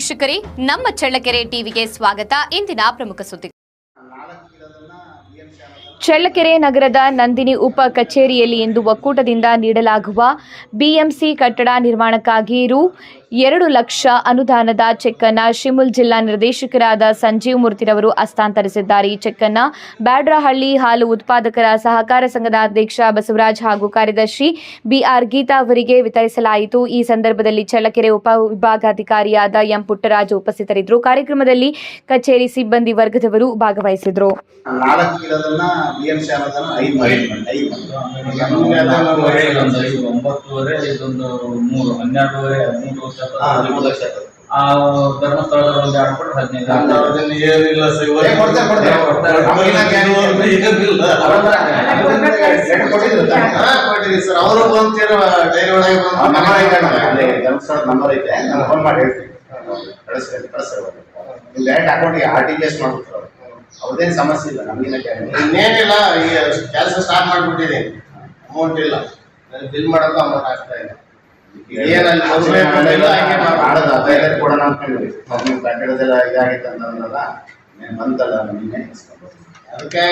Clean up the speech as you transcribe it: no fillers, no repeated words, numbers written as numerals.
ವೀಕ್ಷಕರೇ, ನಮ್ಮ ಚಳ್ಳಕೆರೆ ಟಿವಿಗೆ ಸ್ವಾಗತ. ಇಂದಿನ ಪ್ರಮುಖ ಸುದ್ದಿ. ಚಳ್ಳಕೆರೆ ನಗರದ ನಂದಿನಿ ಉಪ ಕಚೇರಿಯಲ್ಲಿ ಇಂದು ಒಕ್ಕೂಟದಿಂದ ನೀಡಲಾಗುವ ಬಿಎಂಸಿ ಕಟ್ಟಡ ನಿರ್ಮಾಣಕ್ಕಾಗಿ ರೂ. 2 ಲಕ್ಷ ಅನುದಾನದ ಚೆಕ್ ಅನ್ನು ಶಿಮುಲ್ ಜಿಲ್ಲಾ ನಿರ್ದೇಶಕರಾದ ಸಂಜೀವ್ ಮೂರ್ತಿರವರು ಹಸ್ತಾಂತರಿಸಿದ್ದಾರೆ. ಈ ಚೆಕ್ ಅನ್ನು ಬ್ಯಾಡ್ರಹಳ್ಳಿ ಹಾಲು ಉತ್ಪಾದಕರ ಸಹಕಾರ ಸಂಘದ ಅಧ್ಯಕ್ಷ ಬಸವರಾಜ್ ಹಾಗೂ ಕಾರ್ಯದರ್ಶಿ ಬಿಆರ್ ಗೀತಾ ಅವರಿಗೆ ವಿತರಿಸಲಾಯಿತು. ಈ ಸಂದರ್ಭದಲ್ಲಿ ಚಳ್ಳಕೆರೆ ಉಪ ವಿಭಾಗಾಧಿಕಾರಿಯಾದ ಎಂ ಪುಟ್ಟರಾಜು ಉಪಸ್ಥಿತರಿದ್ದರು. ಕಾರ್ಯಕ್ರಮದಲ್ಲಿ ಕಚೇರಿ ಸಿಬ್ಬಂದಿ ವರ್ಗದವರು ಭಾಗವಹಿಸಿದರು. ಧರ್ಮಸ್ಥಳದ ಒಂದು ಆಡ್ಬಿಟ್ಟು 15 ಅವರು ಧರ್ಮಸ್ಥಳ ನಂಬರ್ ಐತೆ, ನಾನು ಫೋನ್ ಮಾಡಿ ಹೇಳ್ತೀನಿ, ಲ್ಯಾಂಡ್ ಅಕೌಂಟ್ಗೆ RTGS ಮಾಡ್ಬಿಡ್ತಾರೆ. ಅವ್ರದ್ದೇನು ಸಮಸ್ಯೆ ಇಲ್ಲ, ಇನ್ನೇನಿಲ್ಲ. ಈಗ ಕೆಲಸ ಸ್ಟಾರ್ಟ್ ಮಾಡ್ಬಿಟ್ಟಿದ್ದೀನಿ, ಅಮೌಂಟ್ ಇಲ್ಲ, ಬಿಲ್ ಮಾಡೋದು ಅಮೌಂಟ್ ಆಗ್ತಾ ಇಲ್ಲ. ಕೊಡೋಣ ಅನ್ಕೊಂಡಿದ್ವಿ, ಕಟ್ಟಡದೆಲ್ಲ ಇದಾಗಿತ್ತು ಅಂತಂದ್ರಲ್ಲ, ಬಂತಲ್ಲ, ಅದಕ್ಕೆ